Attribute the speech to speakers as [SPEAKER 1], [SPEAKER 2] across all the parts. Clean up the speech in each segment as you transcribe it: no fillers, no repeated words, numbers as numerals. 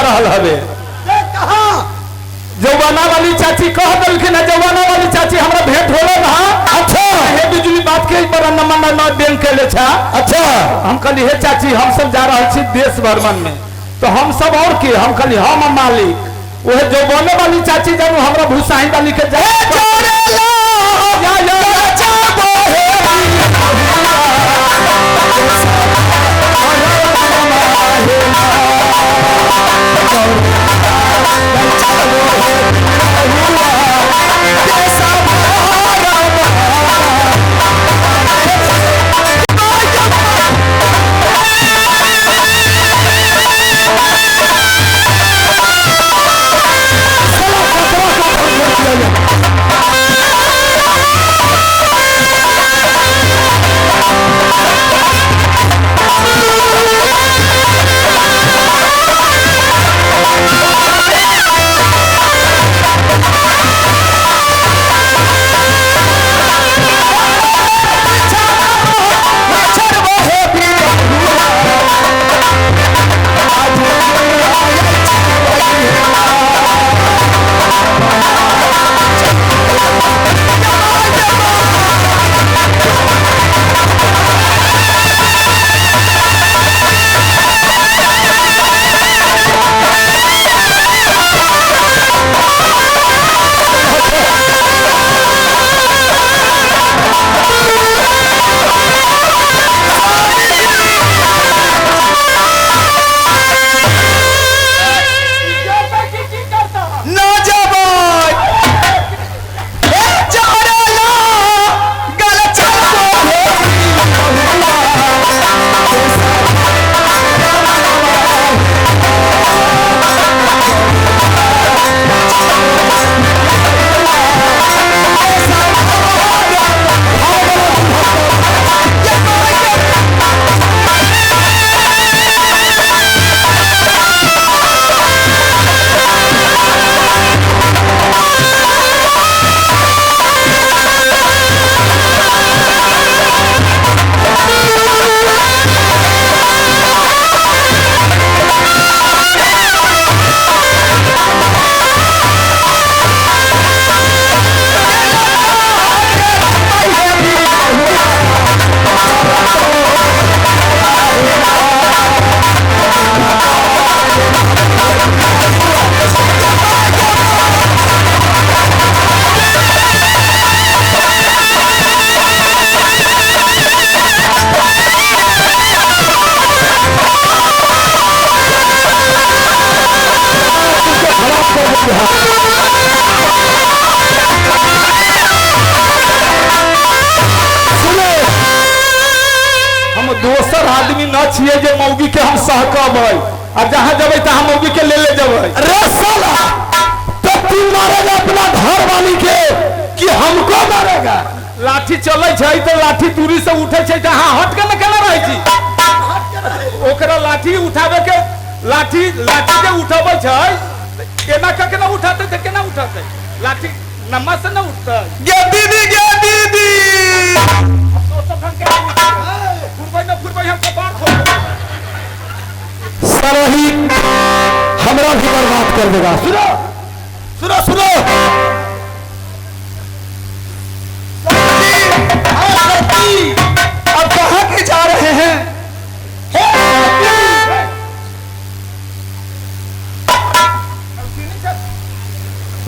[SPEAKER 1] रहल हवे। जवाना वाली चाची कह दिलखिन है, जवाना वाली चाची हमरा भेंट होले ना। अच्छा हे बिजली बात के बड़ा नंबर न बैंक के ले छा। अच्छा हम कहली हे चाची हम सब जा रहल छी देश भ्रमण में, तो हम सब और के हम कहली हम मालिक वह जवाना वाली चाची जानू हमरा भूसाही वाली के जा दोसर आदमी न छिए जे मौगी के हम सहकबै और जहां जबै तहां मौगी के ले जबै। अरे साला तो तू मारेगा अपना घर वाली के कि हमको मारेगा? लाठी चलै छै तो लाठी दूरी से उठै छै जहां हट के न केना रहै छी ओकरा लाठी उठावे के लाठी के उठाबै छै केना क केना उठाते त केना उठाते लाठी नम्मा से न उठतै। गे दीदी सरही हमरा भी बर्बाद कर देगा। सुनो सुनो सुनो अब कहाँ के जा रहे हैं?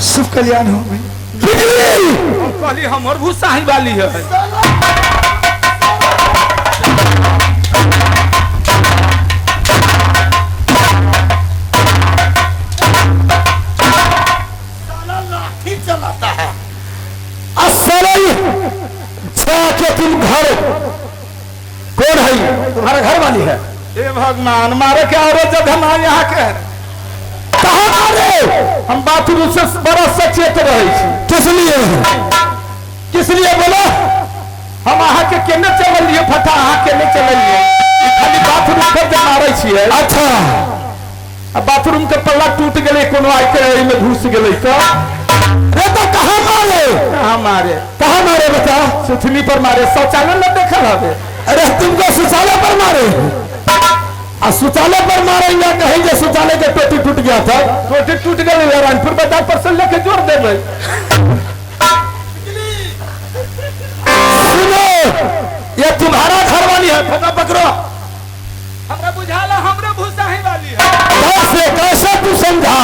[SPEAKER 1] शुभ कल्याण हो बिजली हमर भूसाही वाली है। तुम घर कौन है? तुम्हारा घर वाली है? हे भगवान मारे क्या औरत जब हम यहाँ के कहाँ मारे? हम बाथरूम से बड़ा सचेत रहे। किस लिए बोलो? हम अहाँ के केने चलिए फटा अहाँ केने चलिए खाली बाथरूम पर मारे छिए। अच्छा अब बाथरूम के पल्ला टूट गए कोनो आइ के में घुस गए तो रे तो कहाँ मारे? कहाँ मारे? कहाँ मारे बता? सुथनी पर मारे। शौचालय न देखा रहे? अरे तुमको शौचालय पर मारे? और शौचालय पर मारेंगे कहीं जो शौचालय के टोटी टूट गया था, टोटी टूट गया रानपुर बाजार पर से लेके जोड़ देंगे। सुनो, ये तुम्हारा घर वाली है, फटा पकड़ो।
[SPEAKER 2] हमरा बुझाला हमरे भूसा ही वाली है।
[SPEAKER 1] कैसे कैसे तू समझा,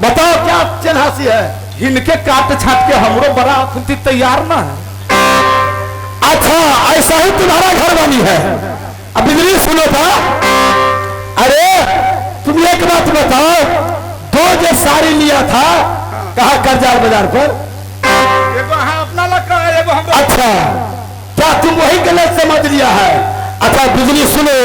[SPEAKER 1] बताओ क्या चिन्हासी है? इनके काट छाट के हमरो बड़ा खुद तैयार ना है। अच्छा ऐसा ही तुम्हारा घर वाली है। अब बिजली सुनो था, अरे तुम एक बात बताओ, दो जो साड़ी लिया था कहा करजाल बाजार पर,
[SPEAKER 2] एगो हाँ अपना लग रहा है, एगो हम।
[SPEAKER 1] अच्छा क्या तुम वही गलत समझ लिया है? अच्छा बिजली सुनो,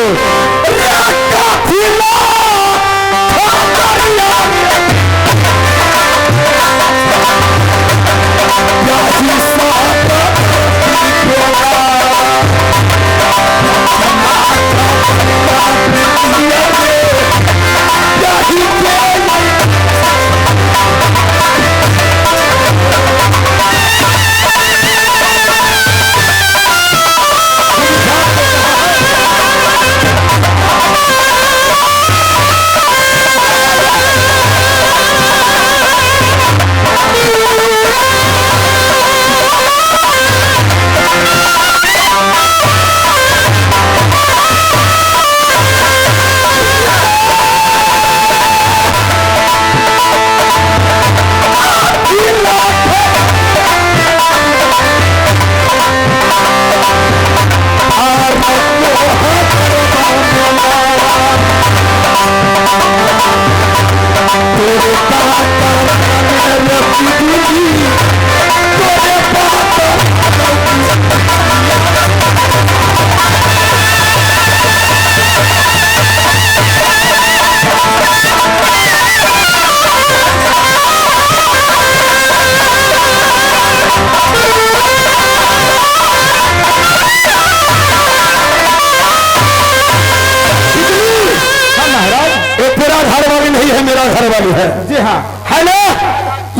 [SPEAKER 1] घर वाली है।
[SPEAKER 2] जी हाँ।
[SPEAKER 1] हेलो,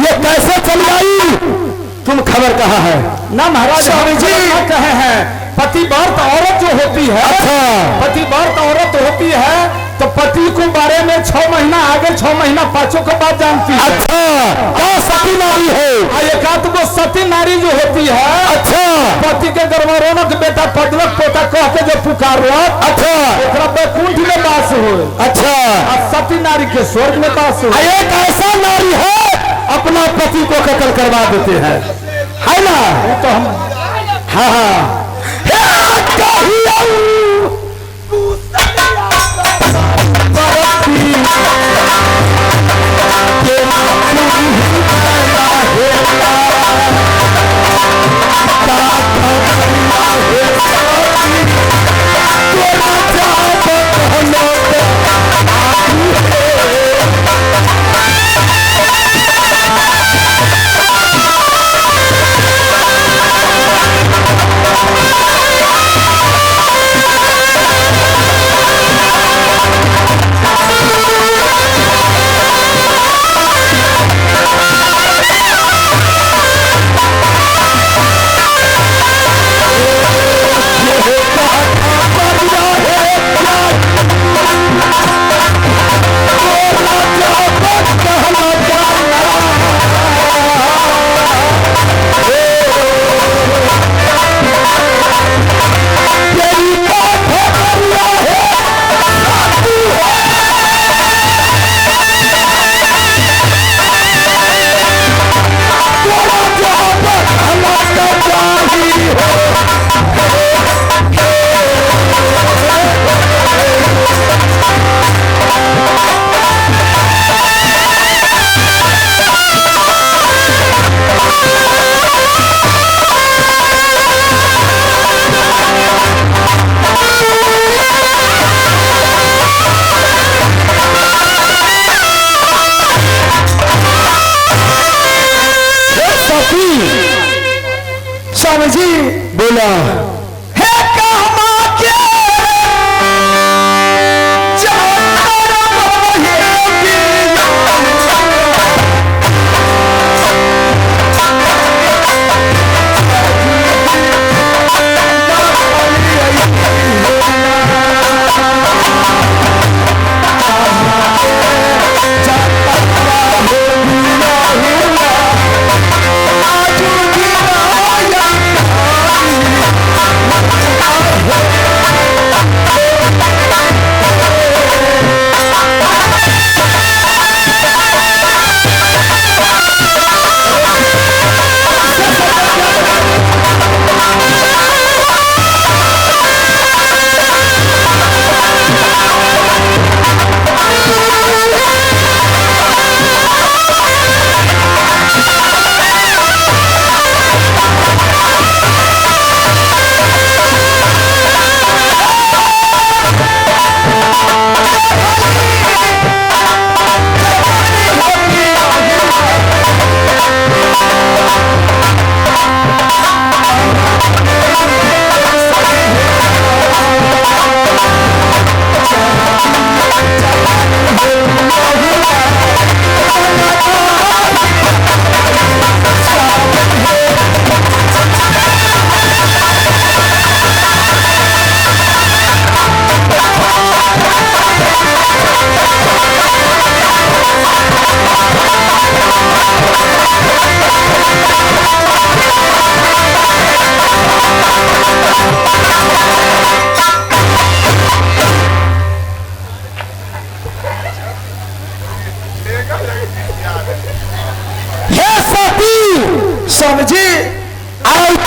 [SPEAKER 1] ये कैसे चल गई? तुम खबर कहाँ है?
[SPEAKER 2] ना महाराज
[SPEAKER 1] स्वामी जी
[SPEAKER 2] कहे हैं, पतिव्रत औरत जो होती है,
[SPEAKER 1] अच्छा
[SPEAKER 2] पतिव्रत औरत होती है तो पति को बारे में 6 महीना आगे 6 महीना पाँचों के बाद जानती है।
[SPEAKER 1] अच्छा क्या सती नारी है?
[SPEAKER 2] एकाध गो सती नारी जो होती है,
[SPEAKER 1] अच्छा
[SPEAKER 2] पति के गर्भरोनक बेटा पदवक पोता कह के जो पुकार,
[SPEAKER 1] अच्छा
[SPEAKER 2] बैकुंठ में बास हो,
[SPEAKER 1] अच्छा
[SPEAKER 2] सती नारी के स्वर्ग में बास हो।
[SPEAKER 1] एक ऐसा नारी है अपना पति को कत्ल करवा देते हैं, है ना?
[SPEAKER 2] तो हम
[SPEAKER 1] हाँ हाँ स्वामी जी बोला, हे कहमा के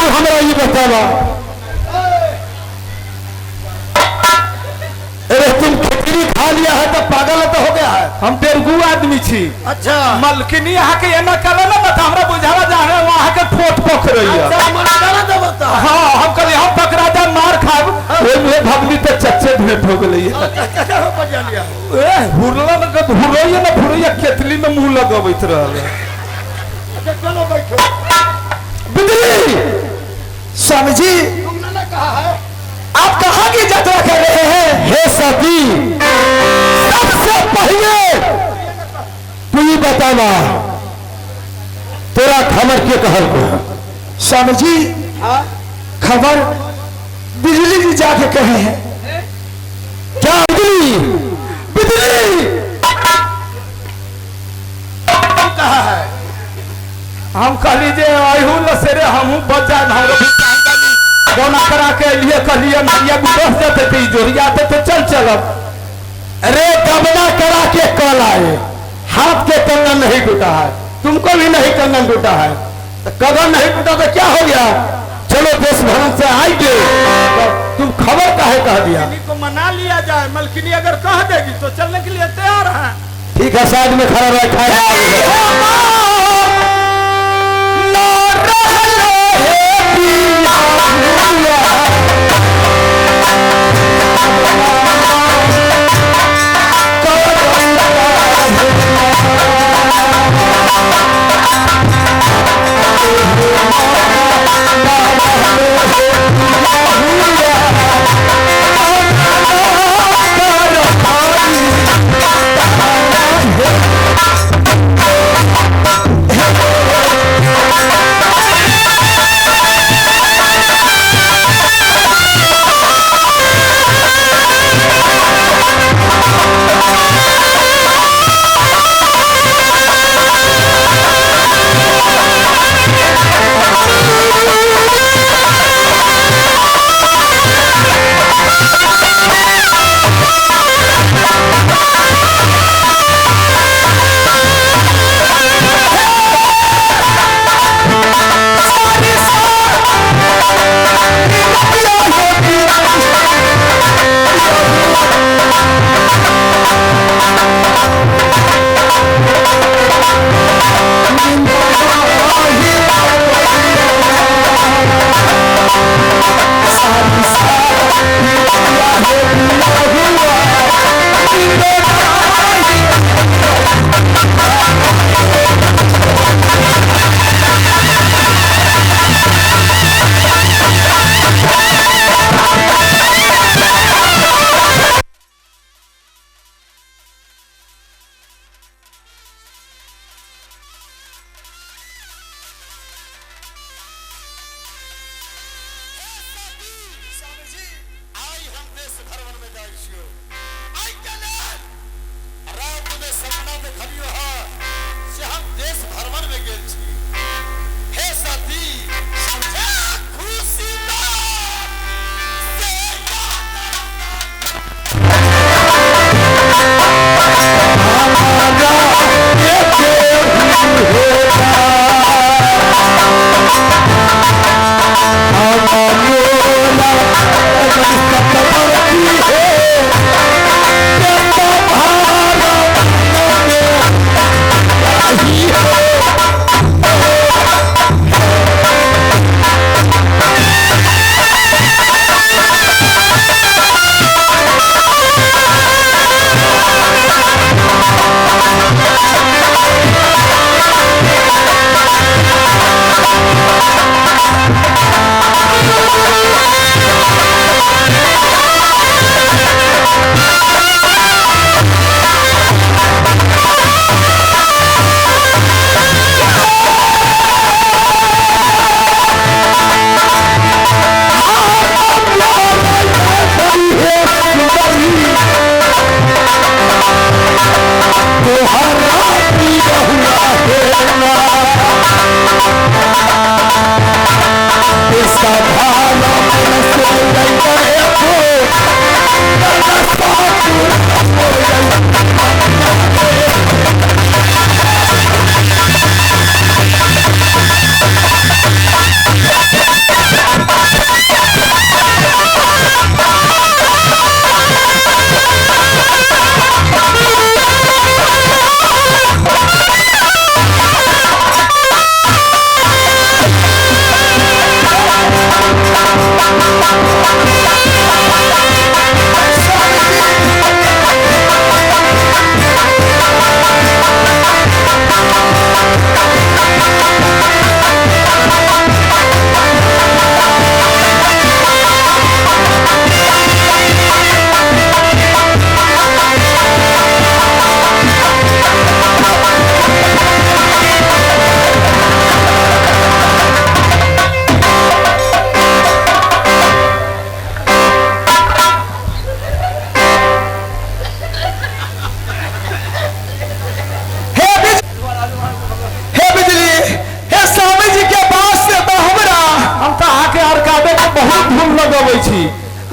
[SPEAKER 1] तू हमरा ये बतावा, अरे तुम खिचड़ी खा लिया है तो पागल तो हो गया है।
[SPEAKER 2] हम बेरगू आदमी छी।
[SPEAKER 1] अच्छा
[SPEAKER 2] मलकिनी यहाँ के एना कल ना बता हमरा बुझावा जा रहे वहाँ के ठोट पोख रही है। हाँ हम कल हम पकड़ा जा मार खाब ओए भगनी तो चच्चे भेंट हो गई ए हुरला न कब हुरैया न भुरैया केतली में मुंह लगावैत रहल।
[SPEAKER 3] चलो बैठो।
[SPEAKER 1] बिजली स्वामी जी
[SPEAKER 3] तुमने कहा है
[SPEAKER 1] आप कहाँ की यात्रा कर रहे हैं? हे सती सबसे पहले तू ही बतावा तेरा खबर के कहल को है? स्वामी जी खबर बिजली जी जाके कहे हैं। क्या बिजली? बिजली
[SPEAKER 3] कहा है
[SPEAKER 2] हम कहली जे आयु लसेरे हमहू बजा हम दोना करा के लिए कहलिए नरिया बिलोस जाते थे जोरिया आते तो चल चलब।
[SPEAKER 1] अरे गबना करा के कल आए, हाथ के कंगन नहीं टूटा है, तुमको भी नहीं कंगन टूटा है, तो कंगन नहीं टूटा तो क्या हो गया? चलो देश भवन से आएंगे तो तुम खबर काहे कह दिया?
[SPEAKER 3] को मना लिया जाए, मलकिनी अगर कह देगी तो चलने के लिए तैयार है।
[SPEAKER 1] ठीक है साइड में खड़ा रखा है।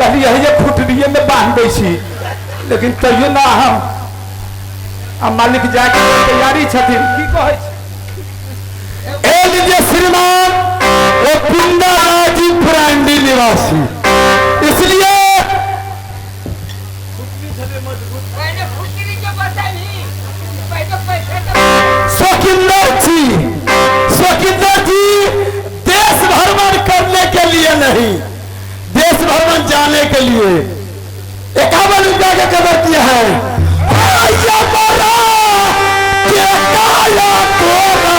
[SPEAKER 2] कहली यही जे खुटरिए में बांध दै छी, लेकिन तैयो ना हम आ मालिक जाके तैयारी छथिन। की कहै छी?
[SPEAKER 1] ए लीजिए श्रीमान, वो पिंडा राजी ब्रांडी निवासी, इसलिए स्वकिंदर जी देश भ्रमण करने के लिए नहीं, देश भ्रमण जाने के लिए 51 रुपया का कदर किया है। आया मोरा, ये काया तोरा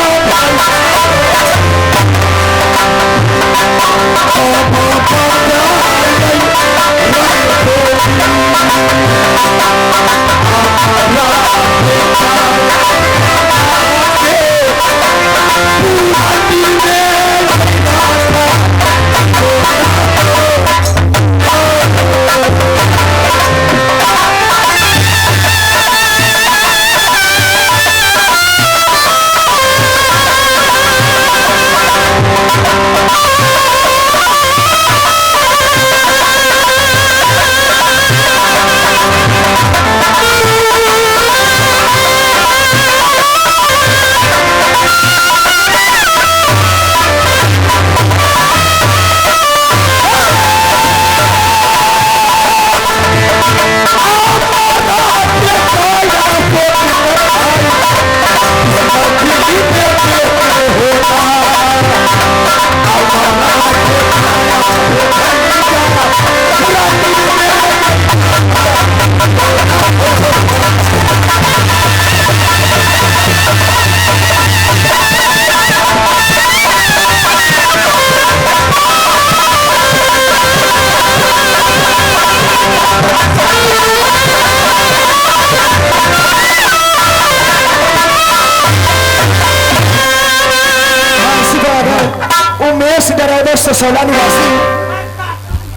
[SPEAKER 1] ससौला निवासी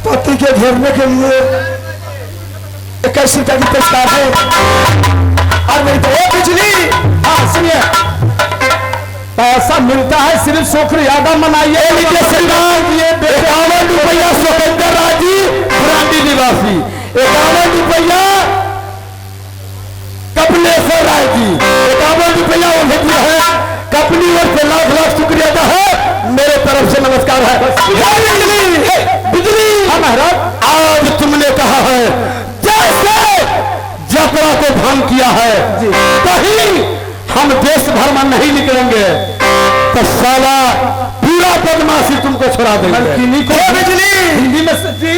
[SPEAKER 1] पति के घेरने के लिए 21 रुपया की पुरस्कार है। और नहीं तो बिजली, हाँ सुनिए,
[SPEAKER 2] पैसा मिलता है सिर्फ शुक्रियादा मनाइए।
[SPEAKER 1] ये 51 रुपया स्वतंत्र राजी ब्रांडी निवासी, 51 रुपया कपिलेश्वर राय जी, 51 रुपया वो भेजी है। कंपनी और से लाख लाख शुक्रिया है, मेरे तरफ से नमस्कार है। बिजली
[SPEAKER 2] हाँ महाराज,
[SPEAKER 1] आज तुमने कहा है जैसे यात्रा को भंग किया है कहीं हम देश भ्रमण नहीं निकलेंगे तो साला पूरा बदमाशी तुमको छोड़ा देंगे।
[SPEAKER 2] बिजली हिंदी में सच्ची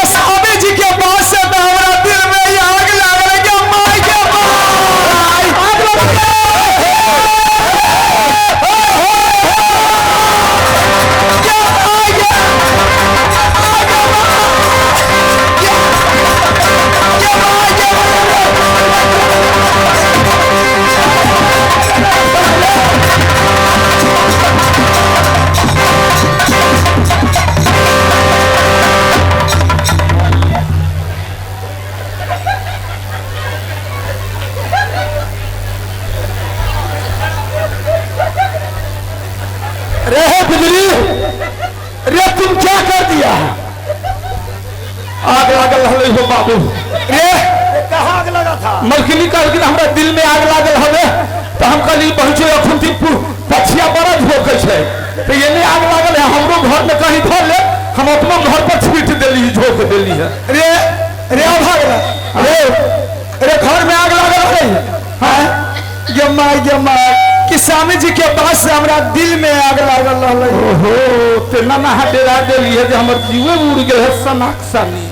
[SPEAKER 1] स्वामी जी के पास से हमारा दिल में आग लग रही है। माई के बिजली, रे तुम क्या कर दिया?
[SPEAKER 2] आग लागल हो बाबू।
[SPEAKER 1] कहाँ आग लगा था?
[SPEAKER 2] मलकिनी कहलखिन हमरा दिल में आग लागल हवे, तो हम कहली पहुंचे अखुनती पछिया बड़ा झोंके छे, तो ये नहीं आग लागल है हमरो घर में कहीं धर ले, हम अपना घर पर छीट देली, झोंक देली है।
[SPEAKER 1] रे भाग रे घर में आग लागल है। हाँ ये माई कि स्वामी जी के पास से हमरा दिल में आग लागल रहले।
[SPEAKER 2] ओहो, ते ना डेरा देली है जे हमर जीवे उड़ गेल है सनाक सानी।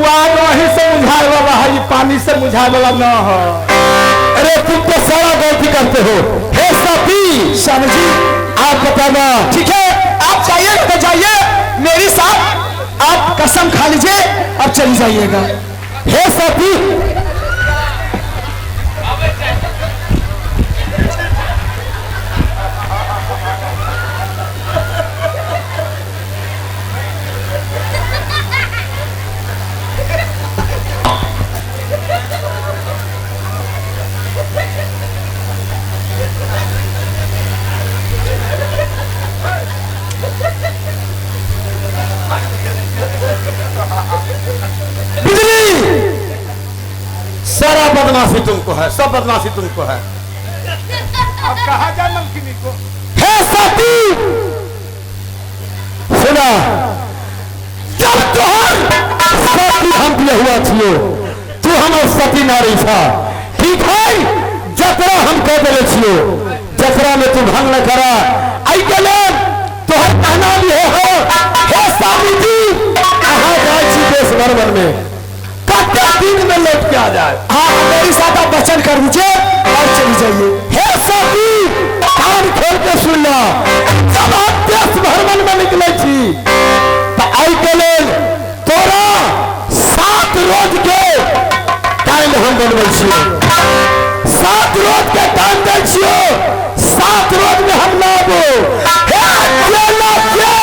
[SPEAKER 2] आग वहीं से मुझाए वाला है, ये पानी से मुझाए वाला न है।
[SPEAKER 1] अरे तुम तो सारा गलती करते हो। हे साथी स्वामी जी आप बताना। ठीक है आप जाइए तो जाइए, मेरी साथ आप कसम खा लीजिए, अब चली जाइएगा। हे साथी
[SPEAKER 2] बदमाशी तुमको है, सब बदमाशी तुमको है।
[SPEAKER 3] अब कहा जाए मलकिनी को?
[SPEAKER 1] हे सती सुना, जब तोहर सती हम दिए हुआ छियो, तू हमर सती नारी था, ठीक है? जतरा हम कह दिले छियो, जतरा में तू भंग न करा। आई गले तोहर कहना भी हो, हे स्वामी जी कहाँ जाए छी देश भर में, कते दिन में लौट के आ जाए? हाँ मेरी साथ आप वचन कर दीजिए और चली जाइए। हे सती कान खोल के सुन ला, जब आप देश भ्रमण में निकले छी तो आई के लेल तोरा 7 रोज के टाइम हम बनबै छियो, 7 रोज के टाइम दै छियो, 7 रोज में हम लाबो। हे चला के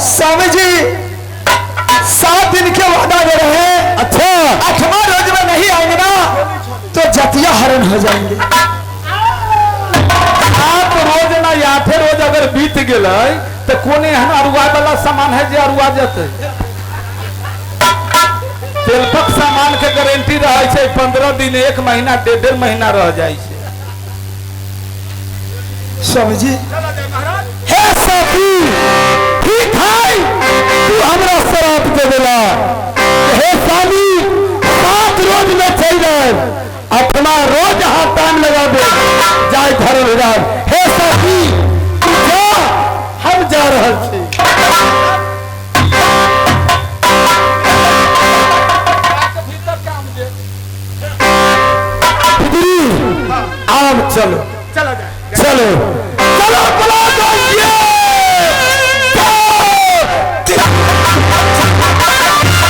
[SPEAKER 1] स्वामी जी 7 दिन के वादा दे रहे हैं। अच्छा 8वां रोज में नहीं आएंगे ना तो जतिया हरण हो जाएंगे।
[SPEAKER 2] आप रोज ना 8 रोज अगर बीत गए तो कोने एहन अरुआ वाला सामान है जे अरुआ जते? तेलपक सामान के गारंटी रहे छै 15 दिन, 1 महीना, 1.5 महीना रह जाए छै।
[SPEAKER 1] स्वामी जी
[SPEAKER 3] चला जाए महाराज।
[SPEAKER 1] हे सती ठीक है, तू हमरा श्राप दे देला। हे स्वामी 7 रोज में चल जाए, 8वां रोज यहाँ टाइम लगा दे जाए धर्मराज। हे सती तू जा, हम जा रहे थे।
[SPEAKER 3] भीतर काम जे
[SPEAKER 1] आम चलो
[SPEAKER 3] चला जाए।
[SPEAKER 1] चलो।